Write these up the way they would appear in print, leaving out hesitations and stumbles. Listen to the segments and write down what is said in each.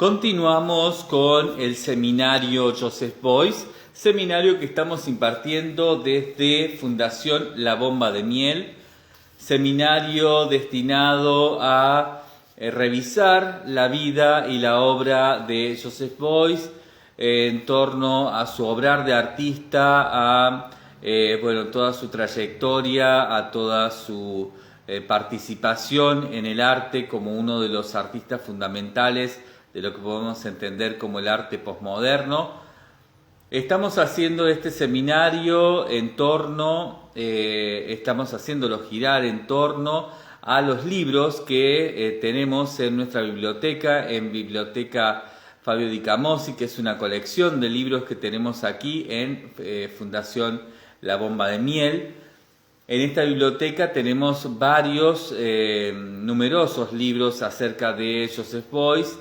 Continuamos con el seminario Joseph Beuys, seminario que estamos impartiendo desde Fundación La Bomba de Miel, seminario destinado a revisar la vida y la obra de Joseph Beuys en torno a su obrar de artista, a toda su trayectoria, a toda su participación en el arte como uno de los artistas fundamentales de lo que podemos entender como el arte posmoderno. Estamos haciendo este seminario estamos haciéndolo girar en torno a los libros que tenemos en nuestra biblioteca, en Biblioteca Fabio Di Camosi, que es una colección de libros que tenemos aquí en Fundación La Bomba de Miel. En esta biblioteca tenemos varios, numerosos libros acerca de Joseph Beuys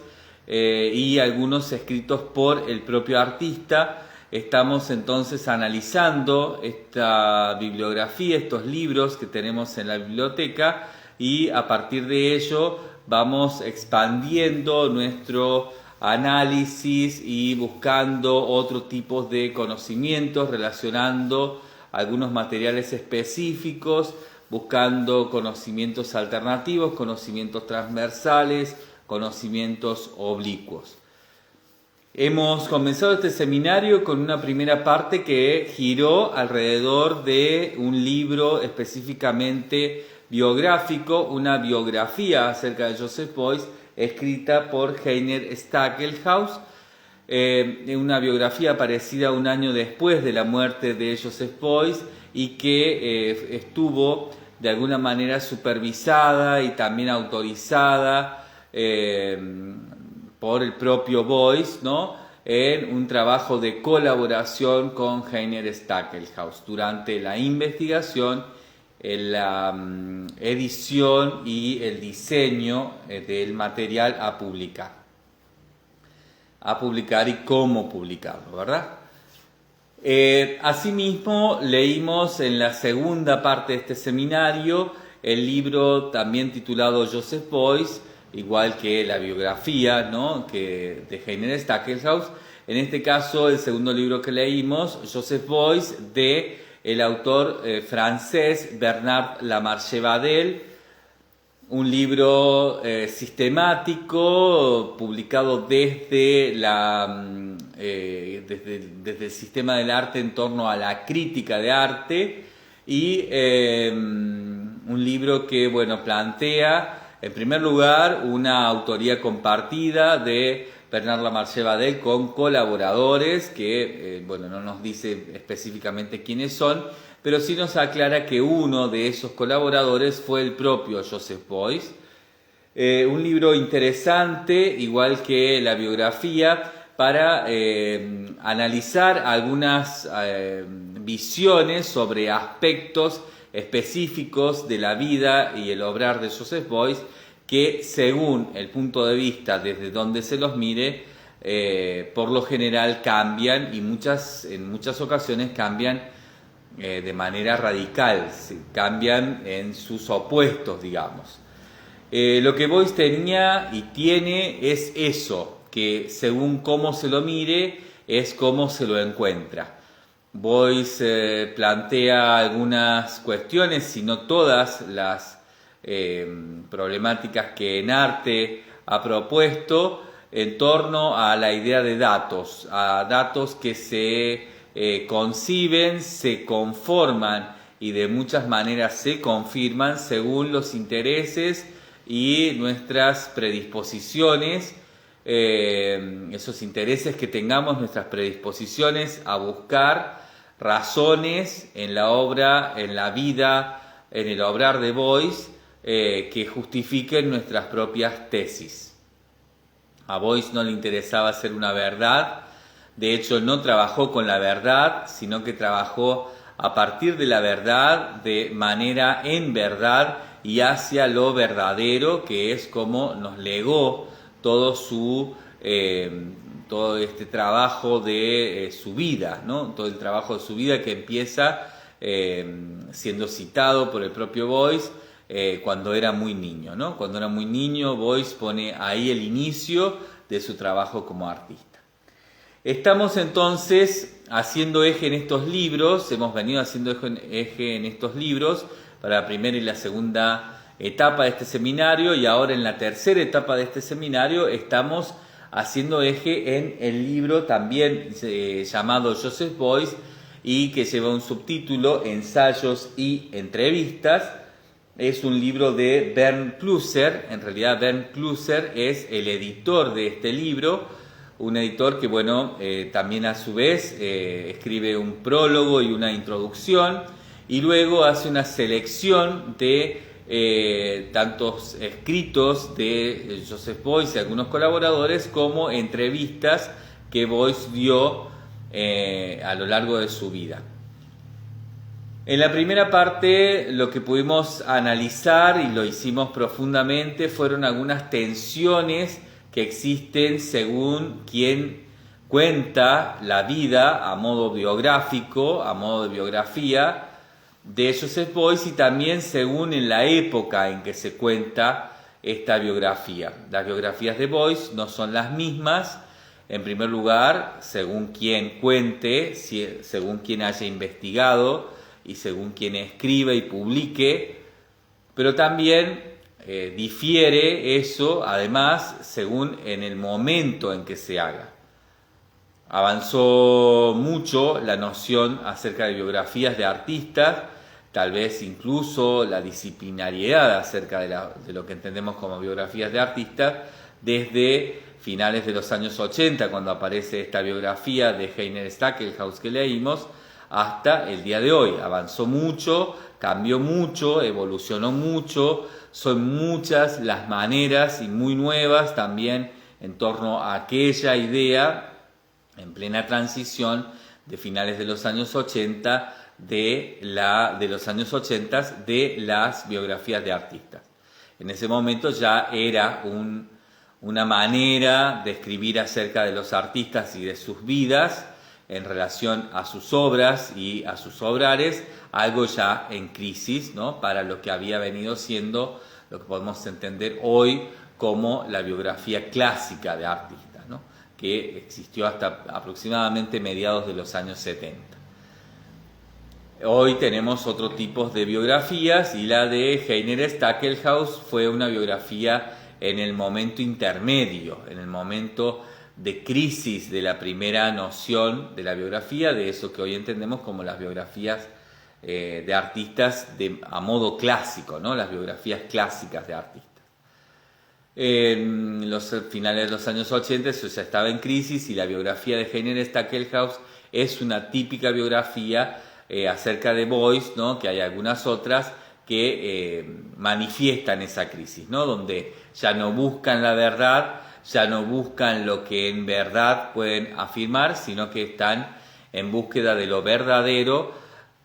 y algunos escritos por el propio artista. Estamos entonces analizando esta bibliografía, estos libros que tenemos en la biblioteca, y a partir de ello vamos expandiendo nuestro análisis y buscando otro tipo de conocimientos, relacionando algunos materiales específicos, buscando conocimientos alternativos, conocimientos transversales, conocimientos oblicuos. Hemos comenzado este seminario con una primera parte que giró alrededor de un libro específicamente biográfico, una biografía acerca de Joseph Beuys, escrita por Heiner Stackelhaus, una biografía aparecida un año después de la muerte de Joseph Beuys y que estuvo de alguna manera supervisada y también autorizada por el propio Beuys, ¿no?, en un trabajo de colaboración con Heiner Stackelhaus durante la investigación, la edición y el diseño del material a publicar y cómo publicarlo, ¿verdad? Asimismo, leímos en la segunda parte de este seminario el libro también titulado Joseph Beuys, igual que la biografía, ¿no?, de Heiner Stackelhaus. En este caso, el segundo libro que leímos, Joseph Beuys, de el autor francés Bernard Lamarche-Vadel, un libro sistemático publicado desde el sistema del arte en torno a la crítica de arte, y un libro que plantea en primer lugar una autoría compartida de Bernard Lamarche-Vadel con colaboradores que no nos dice específicamente quiénes son, pero sí nos aclara que uno de esos colaboradores fue el propio Joseph Beuys. Un libro interesante, igual que la biografía, para analizar algunas visiones sobre aspectos específicos de la vida y el obrar de Joseph Beuys, que según el punto de vista desde donde se los mire, por lo general cambian, y en muchas ocasiones cambian de manera radical, cambian en sus opuestos, digamos. Lo que Beuys tenía y tiene es eso, que según cómo se lo mire es cómo se lo encuentra. Beuys plantea algunas cuestiones, si no todas las problemáticas que en arte ha propuesto, en torno a la idea de datos, a datos que se conciben, se conforman y de muchas maneras se confirman según los intereses y nuestras predisposiciones, esos intereses que tengamos, nuestras predisposiciones a buscar razones en la obra, en la vida, en el obrar de Beuys, que justifiquen nuestras propias tesis. A Beuys no le interesaba hacer una verdad. De hecho, no trabajó con la verdad, sino que trabajó a partir de la verdad, de manera en verdad y hacia lo verdadero, que es como nos legó todo este trabajo de su vida, ¿no? Todo el trabajo de su vida, que empieza siendo citado por el propio Beuys cuando era muy niño, ¿no? Cuando era muy niño, Beuys pone ahí el inicio de su trabajo como artista. Estamos entonces haciendo eje en estos libros, hemos venido haciendo eje en estos libros para la primera y la segunda etapa de este seminario, y ahora en la tercera etapa de este seminario estamos haciendo eje en el libro también llamado Joseph Beuys y que lleva un subtítulo Ensayos y entrevistas. Es un libro de Bernd Klüser. En realidad Bernd Klüser es el editor de este libro, un editor que también a su vez escribe un prólogo y una introducción, y luego hace una selección de tantos escritos de Joseph Beuys y algunos colaboradores como entrevistas que Beuys dio a lo largo de su vida. En la primera parte lo que pudimos analizar, y lo hicimos profundamente, fueron algunas tensiones que existen según quien cuenta la vida a modo biográfico, a modo de biografía de Joseph Beuys, y también según en la época en que se cuenta esta biografía. Las biografías de Beuys no son las mismas, en primer lugar, según quien cuente, según quien haya investigado y según quien escriba y publique, pero también difiere eso, además, según en el momento en que se haga. Avanzó mucho la noción acerca de biografías de artistas, tal vez incluso la disciplinariedad acerca de lo que entendemos como biografías de artistas, desde finales de los años 80, cuando aparece esta biografía de Heiner Stackelhaus que leímos, hasta el día de hoy. Avanzó mucho, cambió mucho, evolucionó mucho, son muchas las maneras y muy nuevas también en torno a aquella idea en plena transición de finales de los años 80 de las biografías de artistas. En ese momento ya era una manera de escribir acerca de los artistas y de sus vidas en relación a sus obras y a sus obrares, algo ya en crisis, ¿no?, para lo que había venido siendo lo que podemos entender hoy como la biografía clásica de artistas, ¿no?, que existió hasta aproximadamente mediados de los años 70. Hoy tenemos otro tipo de biografías, y la de Heiner Stackelhaus fue una biografía en el momento intermedio, en el momento de crisis de la primera noción de la biografía, de eso que hoy entendemos como las biografías de artistas a modo clásico, ¿no?, las biografías clásicas de artistas. En los finales de los años 80 eso ya estaba en crisis, y la biografía de Heiner Stackelhaus es una típica biografía acerca de Beuys, ¿no?, que hay algunas otras que manifiestan esa crisis, ¿no?, donde ya no buscan la verdad, ya no buscan lo que en verdad pueden afirmar, sino que están en búsqueda de lo verdadero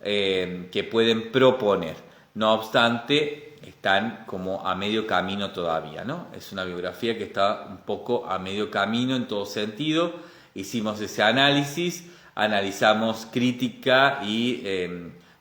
que pueden proponer. No obstante, están como a medio camino todavía, ¿no? Es una biografía que está un poco a medio camino en todo sentido. Hicimos ese análisis, analizamos crítica y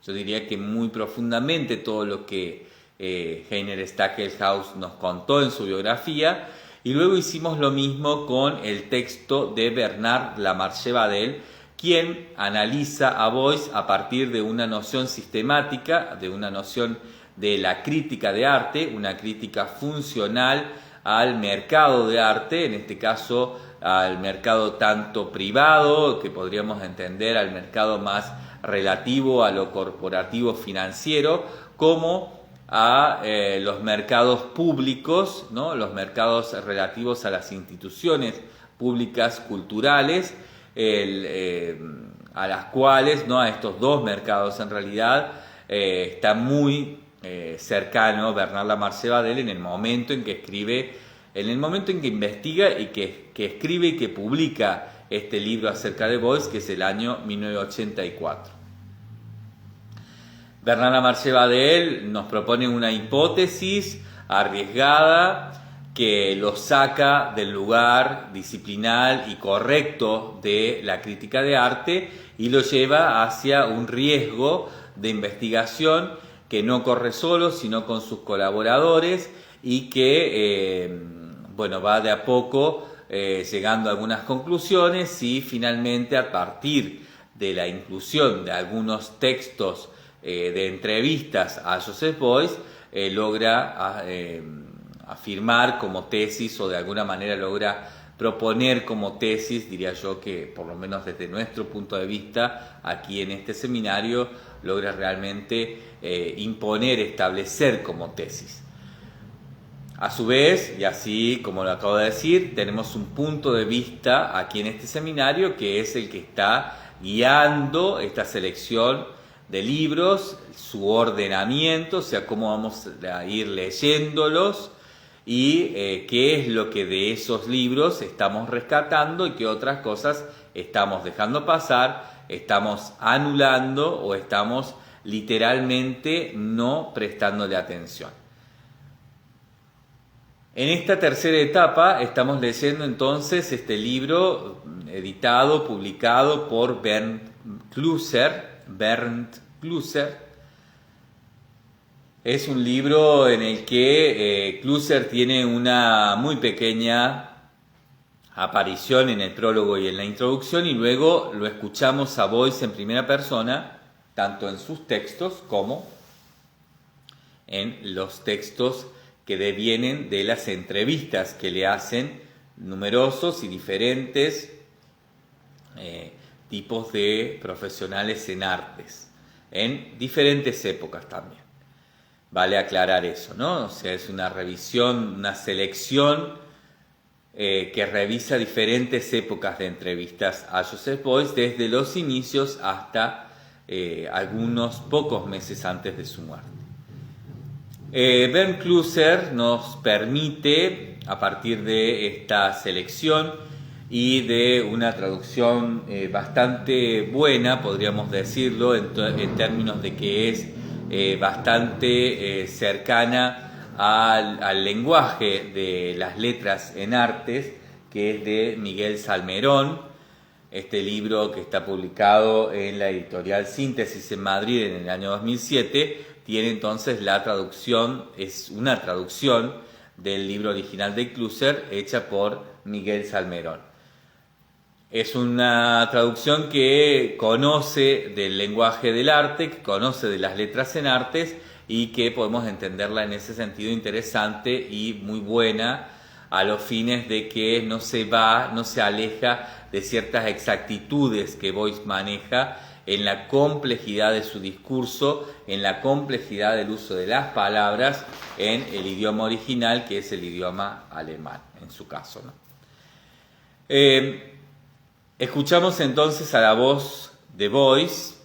yo diría que muy profundamente todo lo que Heiner Stackelhaus nos contó en su biografía, y luego hicimos lo mismo con el texto de Bernard Lamarche-Badel, quien analiza a Beuys a partir de una noción sistemática, de una noción de la crítica de arte, una crítica funcional al mercado de arte, en este caso al mercado tanto privado, que podríamos entender al mercado más relativo a lo corporativo financiero, como a los mercados públicos, ¿no?, los mercados relativos a las instituciones públicas culturales, a las cuales, ¿no?, a estos dos mercados en realidad está muy cercano Bernard Lamarche-Badel en el momento en que escribe, en el momento en que investiga y que escribe y que publica este libro acerca de Beuys, que es el año 1984. Bernard Lamarche-Badel nos propone una hipótesis arriesgada que lo saca del lugar disciplinal y correcto de la crítica de arte y lo lleva hacia un riesgo de investigación que no corre solo, sino con sus colaboradores, y que va de a poco llegando a algunas conclusiones y finalmente a partir de la inclusión de algunos textos de entrevistas a Joseph Beuys, logra afirmar como tesis o de alguna manera logra proponer como tesis, diría yo que por lo menos desde nuestro punto de vista aquí en este seminario, logra realmente imponer, establecer como tesis. A su vez, y así como lo acabo de decir, tenemos un punto de vista aquí en este seminario que es el que está guiando esta selección de libros, su ordenamiento, o sea, cómo vamos a ir leyéndolos y qué es lo que de esos libros estamos rescatando y qué otras cosas estamos dejando pasar, estamos anulando o estamos literalmente no prestándole atención. En esta tercera etapa estamos leyendo entonces este libro editado, publicado por Bernd Klüser. Es un libro en el que Klüser tiene una muy pequeña aparición en el prólogo y en la introducción y luego lo escuchamos a Beuys en primera persona, tanto en sus textos como en los textos que devienen de las entrevistas que le hacen numerosos y diferentes tipos de profesionales en artes, en diferentes épocas también. Vale aclarar eso, ¿no? O sea, es una revisión, una selección que revisa diferentes épocas de entrevistas a Joseph Beuys desde los inicios hasta algunos pocos meses antes de su muerte. Bernd Klüser nos permite, a partir de esta selección y de una traducción bastante buena, podríamos decirlo, en términos de que es bastante cercana al lenguaje de las letras en artes, que es de Miguel Salmerón. Este libro, que está publicado en la editorial Síntesis en Madrid en el año 2007, tiene entonces la traducción, es una traducción del libro original de Klüser hecha por Miguel Salmerón. Es una traducción que conoce del lenguaje del arte, que conoce de las letras en artes y que podemos entenderla en ese sentido interesante y muy buena a los fines de que no se aleja de ciertas exactitudes que Beuys maneja en la complejidad de su discurso, en la complejidad del uso de las palabras en el idioma original, que es el idioma alemán, en su caso, ¿no? Escuchamos entonces a la voz de Beuys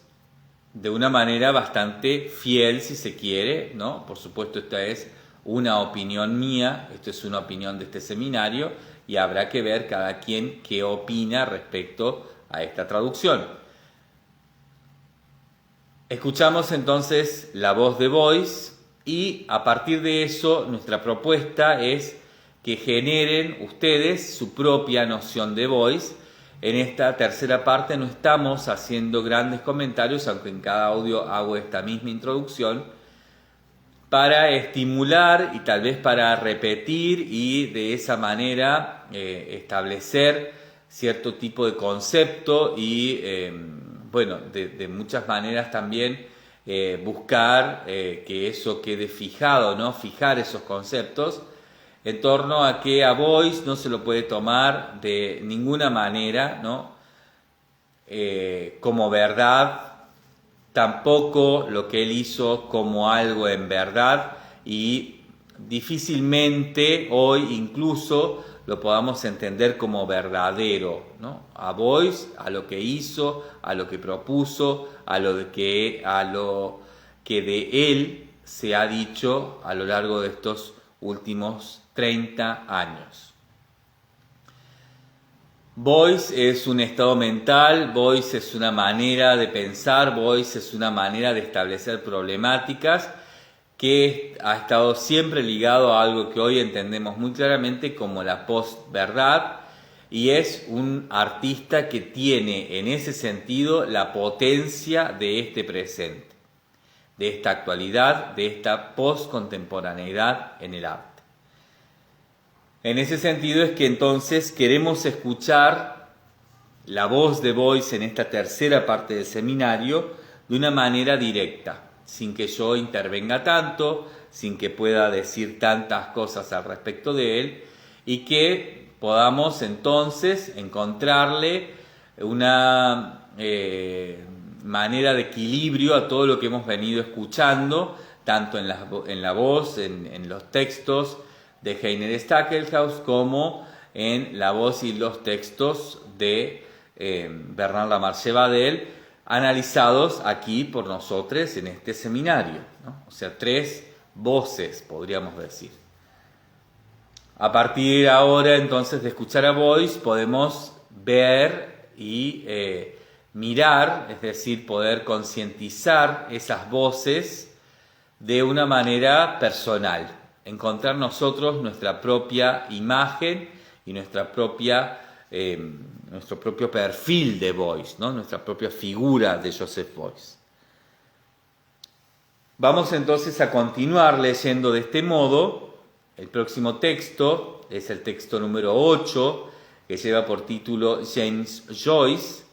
de una manera bastante fiel, si se quiere, ¿no? Por supuesto, esta es una opinión mía, esto es una opinión de este seminario, y habrá que ver cada quien qué opina respecto a esta traducción. Escuchamos entonces la voz de Beuys y a partir de eso nuestra propuesta es que generen ustedes su propia noción de Beuys. En esta tercera parte no estamos haciendo grandes comentarios, aunque en cada audio hago esta misma introducción, para estimular y tal vez para repetir y de esa manera establecer cierto tipo de concepto y de muchas maneras también buscar que eso quede fijado, ¿no? Fijar esos conceptos en torno a que a Beuys no se lo puede tomar de ninguna manera, ¿no? Como verdad, tampoco lo que él hizo como algo en verdad y difícilmente hoy incluso lo podamos entender como verdadero, ¿no? A Beuys, a lo que hizo, a lo que propuso, a lo que de él se ha dicho a lo largo de estos últimos 30 años. Beuys es un estado mental, Beuys es una manera de pensar, Beuys es una manera de establecer problemáticas que ha estado siempre ligado a algo que hoy entendemos muy claramente como la postverdad, y es un artista que tiene en ese sentido la potencia de este presente, de esta actualidad, de esta postcontemporaneidad en el arte. En ese sentido es que entonces queremos escuchar la voz de Boyce en esta tercera parte del seminario de una manera directa, sin que yo intervenga tanto, sin que pueda decir tantas cosas al respecto de él, y que podamos entonces encontrarle una manera de equilibrio a todo lo que hemos venido escuchando, tanto en la voz, en los textos de Heiner Stackelhaus, como en la voz y los textos de Bernard Lamarche Badel, analizados aquí por nosotros en este seminario, ¿no? O sea, 3 voces, podríamos decir. A partir ahora, entonces, de escuchar a Boyce, podemos ver y mirar, es decir, poder concientizar esas voces de una manera personal, encontrar nosotros nuestra propia imagen y nuestro propio perfil de Boyce, ¿no? Nuestra propia figura de Joseph Boyce. Vamos entonces a continuar leyendo de este modo. El próximo texto es el texto número 8, que lleva por título James Joyce,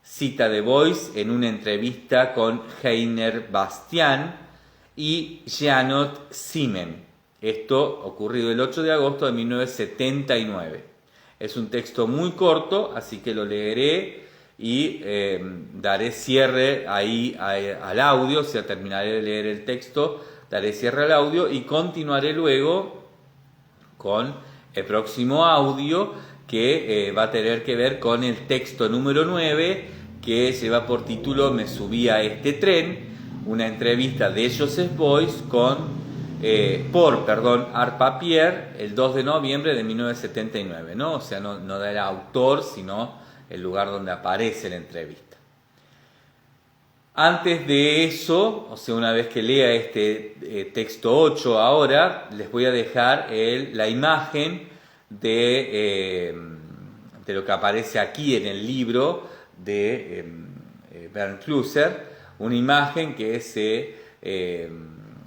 cita de Boyce en una entrevista con Heiner Bastian y Jeannot Simen. Esto ocurrido el 8 de agosto de 1979. Es un texto muy corto, así que lo leeré y daré cierre ahí al audio, o sea, terminaré de leer el texto, daré cierre al audio y continuaré luego con el próximo audio que va a tener que ver con el texto número 9, que lleva por título Me subí a este tren, una entrevista de Joseph Boyce por Art Papier el 2 de noviembre de 1979, ¿no? O sea, no del autor, sino el lugar donde aparece la entrevista. Antes de eso, o sea, una vez que lea este texto 8 ahora, les voy a dejar la imagen de lo que aparece aquí en el libro de Bernd Klusser, una imagen que se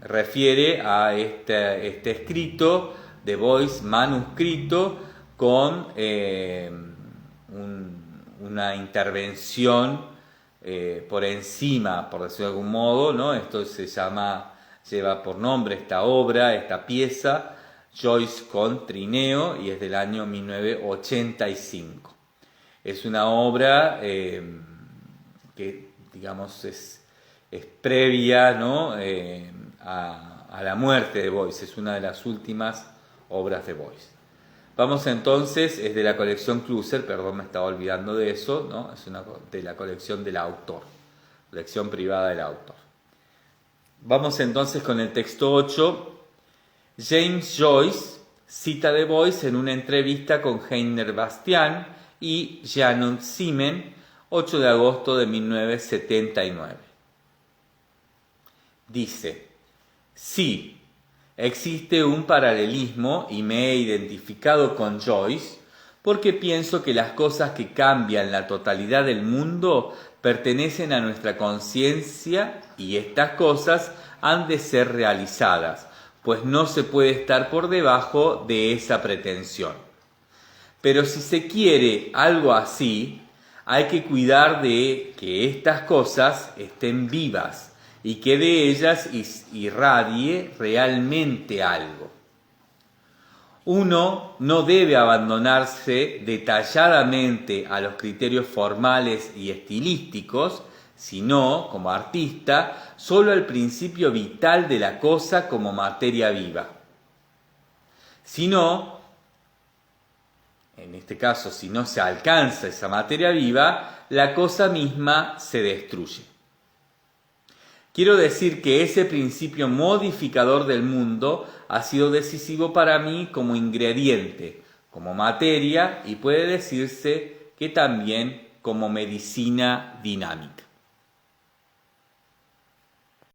refiere a este escrito de Boyce manuscrito con una intervención por encima, por decirlo de algún modo, ¿no? Esto lleva por nombre esta obra, esta pieza, Joyce con Trineo, y es del año 1985. Es una obra que, digamos, es previa, ¿no? a la muerte de Boyce, es una de las últimas obras de Boyce. Vamos entonces, es de la colección Klusser, perdón, me estaba olvidando de eso, ¿no? Es de la colección del autor, colección privada del autor. Vamos entonces con el texto 8. James Joyce, cita de Boyce en una entrevista con Heiner Bastian y Jeannot Simen, 8 de agosto de 1979. Dice: sí, existe un paralelismo y me he identificado con Joyce porque pienso que las cosas que cambian la totalidad del mundo pertenecen a nuestra conciencia y estas cosas han de ser realizadas, pues no se puede estar por debajo de esa pretensión. Pero si se quiere algo así, hay que cuidar de que estas cosas estén vivas y que de ellas irradie realmente algo. Uno no debe abandonarse detalladamente a los criterios formales y estilísticos, sino, como artista, solo al principio vital de la cosa como materia viva. Si no, en este caso, si no se alcanza esa materia viva, la cosa misma se destruye. Quiero decir que ese principio modificador del mundo ha sido decisivo para mí como ingrediente, como materia y puede decirse que también como medicina dinámica.